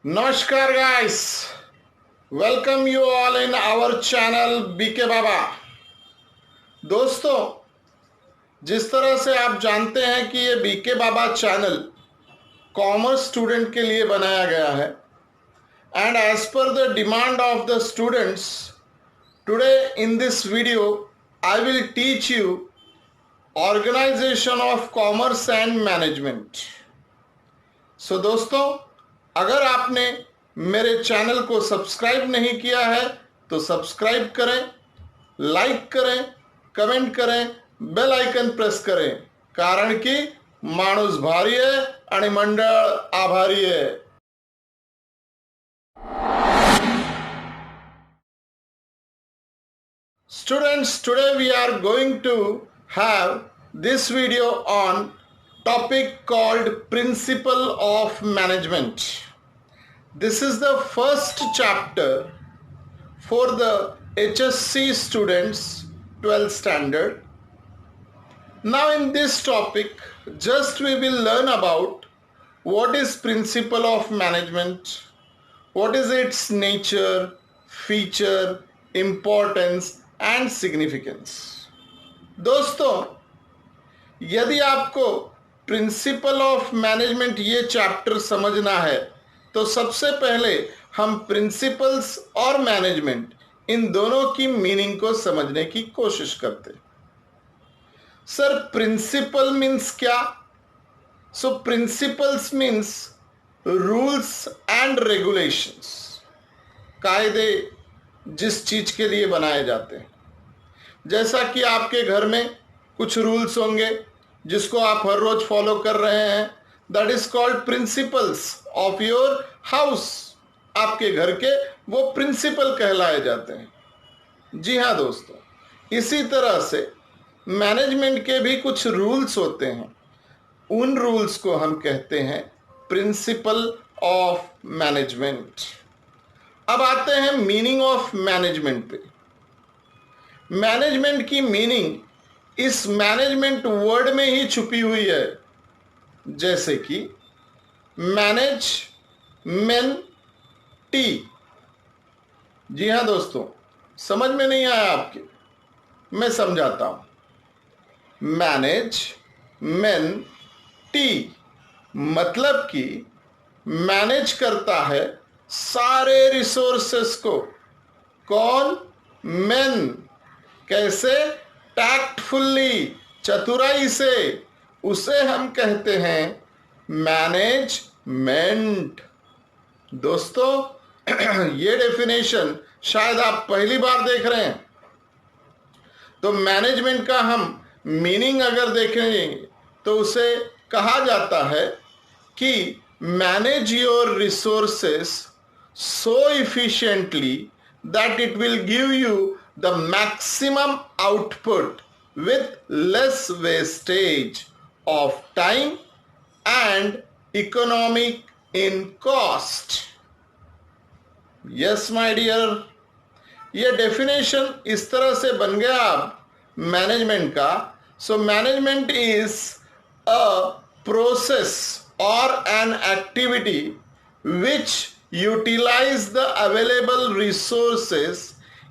Namaskar guys, welcome you all in our channel BK Baba. दोस्तों, जिस तरह से आप जानते हैं कि ये BK Baba channel commerce student के लिए बनाया गया है and as per the demand of the students today in this video I will teach you organisation of commerce and management. So दोस्तों, अगर आपने मेरे चैनल को सब्सक्राइब नहीं किया है तो सब्सक्राइब करें, लाइक करें, कमेंट करें, बेल आइकन प्रेस करें, कारण कि माणूस भारी है आणि मंडळ आभारी है। Students, today we are going to have this video on topic called Principle of Management. This is the first chapter for the HSC students 12th standard. Now in this topic, just we will learn about what is principle of management, what is its nature, feature, importance and significance. दोस्तों, यदि आपको principal of management ये chapter समझना है तो सबसे पहले हम प्रिंसिपल्स और मैनेजमेंट इन दोनों की मीनिंग को समझने की कोशिश करते हैं। सर, प्रिंसिपल मीन्स क्या? So principles means rules and regulations, कायदे जिस चीज के लिए बनाए जाते हैं। जैसा कि आपके घर में कुछ रूल्स होंगे जिसको आप हर रोज फॉलो कर रहे हैं, that is called principles of your house. आपके घर के वो प्रिंसिपल कहलाए जाते हैं। जी हाँ दोस्तों, इसी तरह से मैनेजमेंट के भी कुछ रूल्स होते हैं। उन रूल्स को हम कहते हैं प्रिंसिपल ऑफ मैनेजमेंट। अब आते हैं मीनिंग ऑफ मैनेजमेंट पे। मैनेजमेंट की मीनिंग इस मैनेजमेंट वर्ड में ही छुपी हुई है, जैसे कि मैनेज मेन टी। जी हाँ दोस्तों, समझ में नहीं आया आपके? मैं समझाता हूं। मैनेज मेन टी मतलब कि मैनेज करता है सारे रिसोर्सेस को। कौन? मेन। कैसे? टैक्टफुल्ली, चतुराई से। उसे हम कहते हैं मैनेजमेंट। दोस्तों, ये डेफिनेशन शायद आप पहली बार देख रहे हैं। तो मैनेजमेंट का हम मीनिंग अगर देखें तो उसे कहा जाता है कि manage your resources so efficiently that it will give you the maximum output with less wastage of time and economic in cost. Yes my dear, ये डेफिनेशन इस तरह से बन गया आप मैनेजमेंट का। So management is a process और an activity which utilize the available resources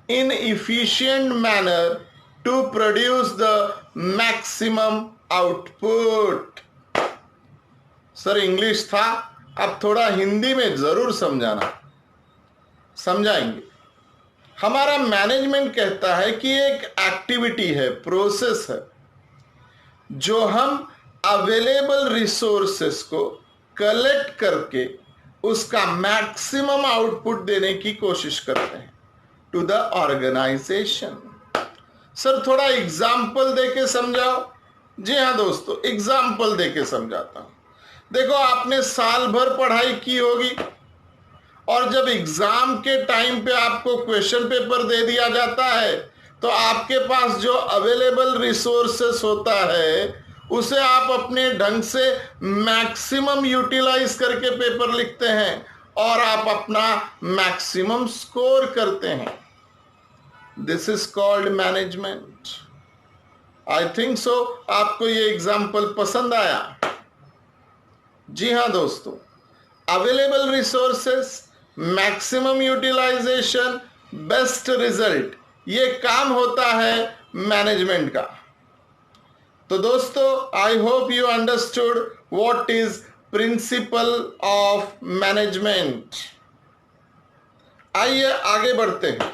in efficient manner to produce the maximum output. Sir, English था, अब थोड़ा हिंदी में जरूर समझाएंगे। हमारा मैनेजमेंट कहता है कि एक एक्टिविटी है, प्रोसेस है, जो हम अवेलेबल रिसोर्सेस को कलेक्ट करके उसका मैक्सिमम आउटपुट देने की कोशिश करते हैं टू द ऑर्गेनाइजेशन। सर, थोड़ा एग्जाम्पल देके समझाओ। जी हाँ दोस्तों, एग्जाम्पल देके समझाता हूं। देखो, आपने साल भर पढ़ाई की होगी और जब एग्जाम के टाइम पे आपको क्वेश्चन पेपर दे दिया जाता है तो आपके पास जो अवेलेबल रिसोर्सेस होता है उसे आप अपने ढंग से मैक्सिमम यूटिलाइज करके पेपर लिखते हैं और आप अपना मैक्सिमम स्कोर करते हैं। This is called management. I think so आपको ये एग्जाम्पल पसंद आया। जी हाँ दोस्तों, available resources, maximum utilisation, best result, ये काम होता है मैनेजमेंट का। तो दोस्तों, I hope you understood what is principle of management. आइए आगे बढ़ते हैं।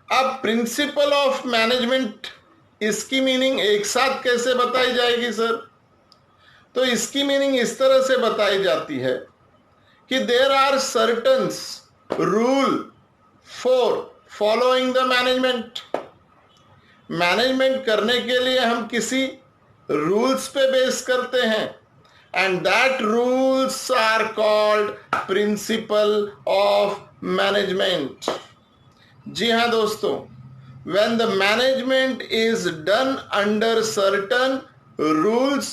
अब प्रिंसिपल ऑफ मैनेजमेंट, इसकी मीनिंग एक साथ कैसे बताई जाएगी सर? तो इसकी मीनिंग इस तरह से बताई जाती है कि there are certains rule for following the management. Management करने के लिए हम किसी रूल्स पे बेस करते हैं, and that rules are called principle of management. जी हाँ दोस्तों, when the management is done under certain rules,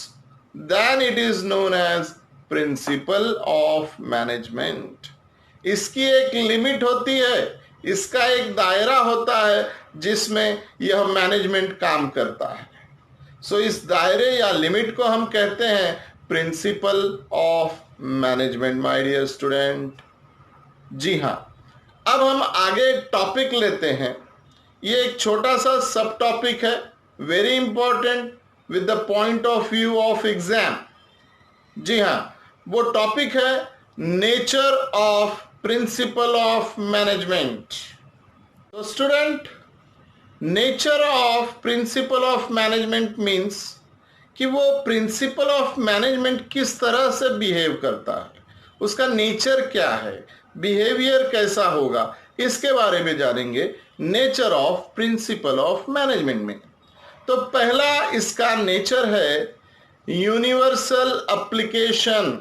then it is known as principle of management। इसकी एक लिमिट होती है, इसका एक दायरा होता है जिसमें यह मैनेजमेंट काम करता है। सो इस दायरे या लिमिट को हम कहते हैं principle of management, my dear student. जी हाँ, अब हम आगे टॉपिक लेते हैं। ये एक छोटा सा सब टॉपिक है, very important with the point of view of exam. जी हाँ, वो टॉपिक है nature of principle of management. तो student, nature of principle of management means कि वो प्रिंसिपल ऑफ मैनेजमेंट किस तरह से बिहेव करता है, उसका नेचर क्या है, बिहेवियर कैसा होगा, इसके बारे में जानेंगे nature of principle of management में। तो पहला इसका नेचर है यूनिवर्सल एप्लीकेशन।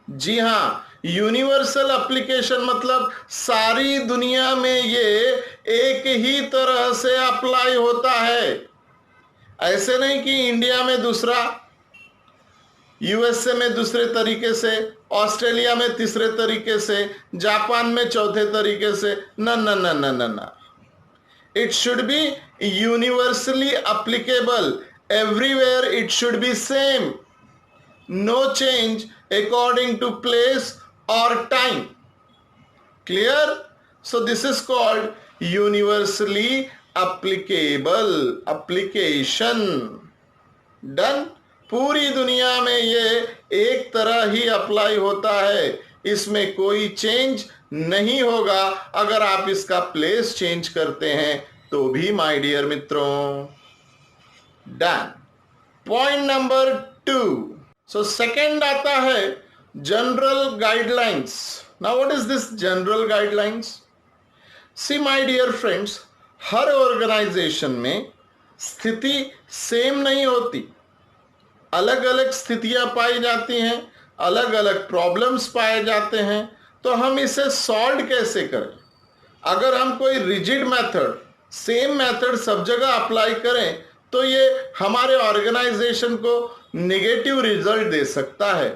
जी हाँ, यूनिवर्सल एप्लीकेशन मतलब सारी दुनिया में ये एक ही तरह से अप्लाई होता है। ऐसे नहीं कि इंडिया में दूसरा, यूएसए में दूसरे तरीके से, ऑस्ट्रेलिया में तीसरे तरीके से, जापान में चौथे तरीके से। न न न न न न, it should be universally applicable, everywhere it should be same, no change according to place और time. Clear? So this is called universally applicable application. Done? पूरी दुनिया में ये एक तरह ही अप्लाई होता है, इसमें कोई चेंज नहीं होगा। अगर आप इसका प्लेस चेंज करते हैं तो भी माय डियर मित्रों। Done. Point number 2। So second आता है general guidelines. Now what is this general guidelines? See my dear friends, हर ऑर्गेनाइजेशन में स्थिति सेम नहीं होती, अलग अलग स्थितियां पाई जाती हैं, अलग अलग प्रॉब्लम्स पाए जाते हैं। तो हम इसे सॉल्व कैसे करें? अगर हम कोई रिजिड मेथड, सेम मेथड सब जगह अप्लाई करें तो ये हमारे ऑर्गेनाइजेशन को नेगेटिव रिजल्ट दे सकता है।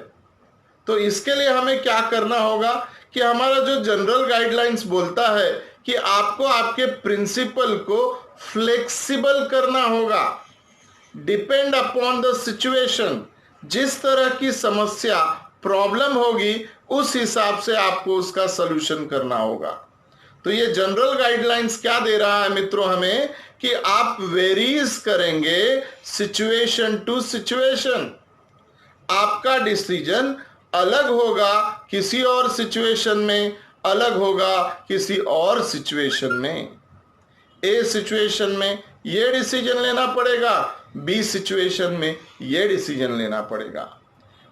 तो इसके लिए हमें क्या करना होगा कि हमारा जो जनरल गाइडलाइंस बोलता है कि आपको आपके प्रिंसिपल को फ्लेक्सिबल करना होगा, डिपेंड अपॉन द सिचुएशन। जिस तरह की समस्या, प्रॉब्लम होगी, उस हिसाब से आपको उसका सॉल्यूशन करना होगा। तो ये जनरल गाइडलाइंस क्या दे रहा है मित्रों हमें कि आप वेरीज करेंगे सिचुएशन टू सिचुएशन। आपका डिसीजन अलग होगा किसी और सिचुएशन में, अलग होगा किसी और सिचुएशन में। ए सिचुएशन में ये डिसीजन लेना पड़ेगा, बी सिचुएशन में ये डिसीजन लेना पड़ेगा।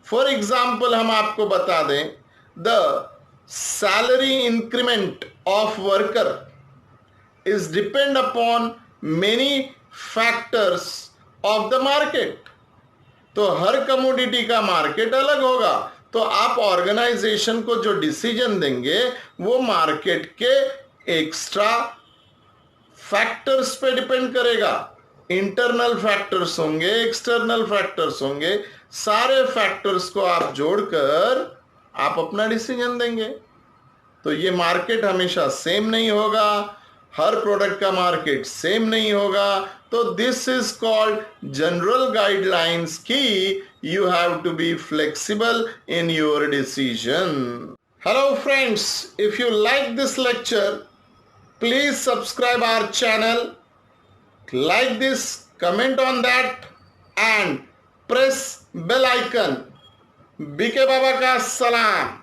फॉर एग्जाम्पल हम आपको बता दें, the salary increment of worker is depend upon many factors of the market. तो हर कमोडिटी का मार्केट अलग होगा, तो आप ऑर्गेनाइजेशन को जो डिसीजन देंगे वो मार्केट के एक्स्ट्रा फैक्टर्स पे डिपेंड करेगा। इंटरनल फैक्टर्स होंगे, एक्सटर्नल फैक्टर्स होंगे, सारे फैक्टर्स को आप जोड़कर आप अपना डिसीजन देंगे। तो ये मार्केट हमेशा सेम नहीं होगा, हर प्रोडक्ट का मार्केट सेम नहीं होगा, तो this is called general guidelines की you have to be flexible in your decision. Hello friends, if you like this lecture, please subscribe our channel, like this, comment on that and press bell icon. BK Baba ka salam.